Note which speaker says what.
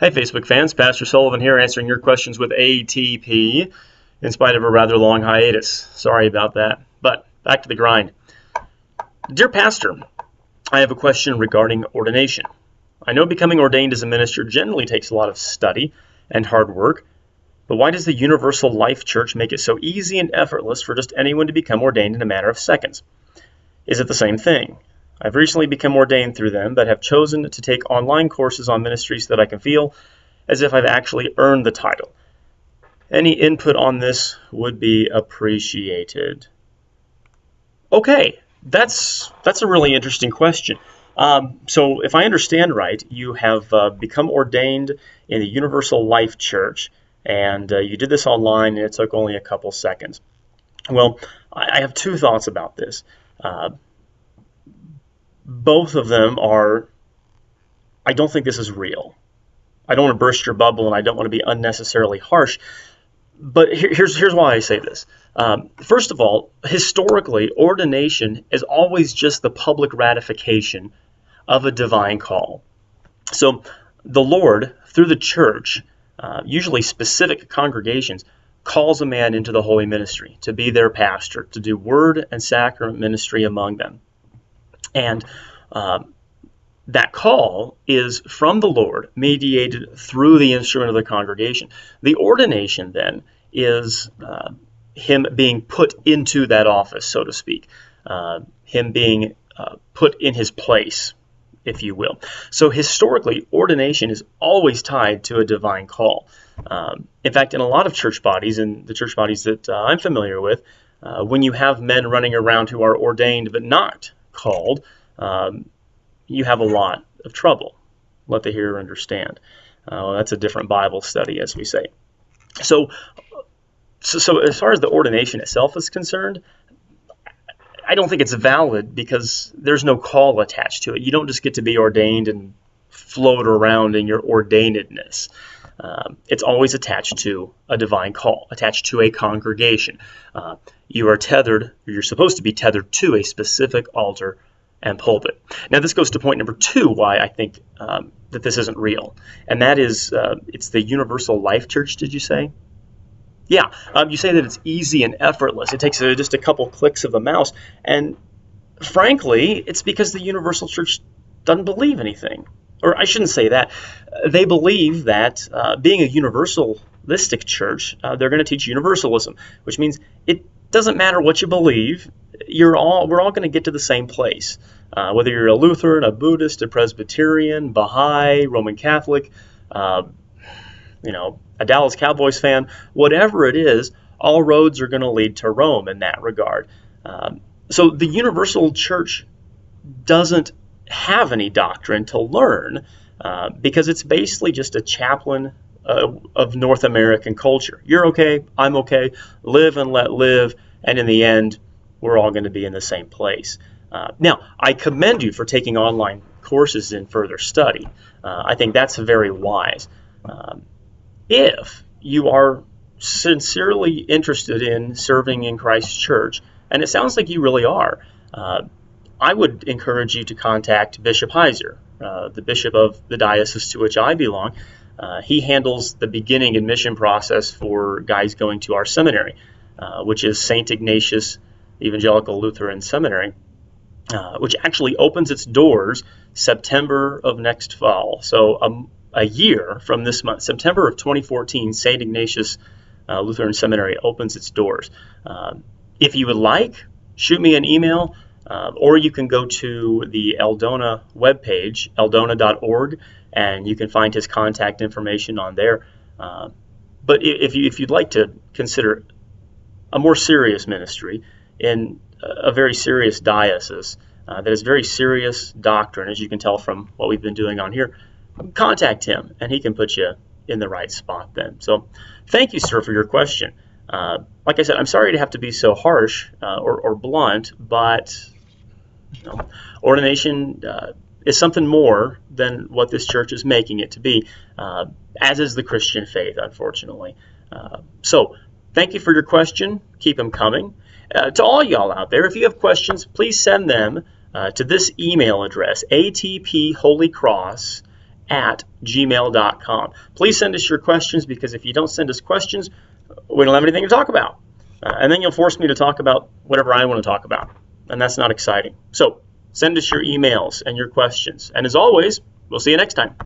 Speaker 1: Hey Facebook fans, Pastor Sullivan here answering your questions with ATP in spite of a rather long hiatus. Sorry about that, but back to the grind. Dear Pastor, I have a question regarding ordination. I know becoming ordained as a minister generally takes a lot of study and hard work, but why does the Universal Life Church make it so easy and effortless for just anyone to become ordained in a matter of seconds? Is it the same thing? I've recently become ordained through them, but have chosen to take online courses on ministries that I can feel as if I've actually earned the title. Any input on this would be appreciated. Okay, that's a really interesting question. So if I understand right, you have become ordained in the Universal Life Church, and you did this online, and it took only a couple seconds. Well, I have two thoughts about this. Both of them are, I don't think this is real. I don't want to burst your bubble, and I don't want to be unnecessarily harsh. But here's why I say this. First of all, historically, ordination is always just the public ratification of a divine call. So the Lord, through the church, usually specific congregations, calls a man into the holy ministry to be their pastor, to do word and sacrament ministry among them. And that call is from the Lord, mediated through the instrument of the congregation. The ordination, then, is him being put into that office, so to speak, him being put in his place, if you will. So historically, ordination is always tied to a divine call. In fact, in a lot of church bodies, and the church bodies that I'm familiar with, when you have men running around who are ordained but not called, you have a lot of trouble. Let the hearer understand. That's a different Bible study, as we say. So as far as the ordination itself is concerned, I don't think it's valid because there's no call attached to it. You don't just get to be ordained and float around in your ordainedness. It's always attached to a divine call, attached to a congregation. You're supposed to be tethered to a specific altar and pulpit. Now, this goes to point number two, why I think that this isn't real. And that is, it's the Universal Life Church, did you say? Yeah, you say that it's easy and effortless. It takes just a couple clicks of a mouse. And frankly, it's because the Universal Church doesn't believe anything. Or I shouldn't say that. They believe that being a universalistic church, they're going to teach universalism, which means it doesn't matter what you believe. We're all going to get to the same place. Whether you're a Lutheran, a Buddhist, a Presbyterian, Baha'i, Roman Catholic, a Dallas Cowboys fan, whatever it is, all roads are going to lead to Rome in that regard. So the Universal Church doesn't have any doctrine to learn because it's basically just a chaplain of North American culture. You're okay, I'm okay, live and let live, and in the end, we're all going to be in the same place. Now, I commend you for taking online courses in further study. I think that's very wise. If you are sincerely interested in serving in Christ's church, and it sounds like you really are, I would encourage you to contact Bishop Heiser, the bishop of the diocese to which I belong. He handles the beginning admission process for guys going to our seminary, which is St. Ignatius Evangelical Lutheran Seminary, which actually opens its doors September of next fall. So a year from this month, September of 2014, St. Ignatius Lutheran Seminary opens its doors. If you would like, shoot me an email, or you can go to the Eldona webpage, eldona.org, and you can find his contact information on there. But if you'd like to consider a more serious ministry in a very serious diocese that has very serious doctrine, as you can tell from what we've been doing on here, contact him, and he can put you in the right spot then. So thank you, sir, for your question. Like I said, I'm sorry to have to be so harsh or blunt, but ordination is something more than what this church is making it to be, as is the Christian faith, unfortunately. So thank you for your question. Keep them coming. To all y'all out there, if you have questions, please send them to this email address, atpholycross @gmail.com. Please send us your questions, because if you don't send us questions, we don't have anything to talk about. And then you'll force me to talk about whatever I want to talk about, and that's not exciting. So send us your emails and your questions. And as always, we'll see you next time.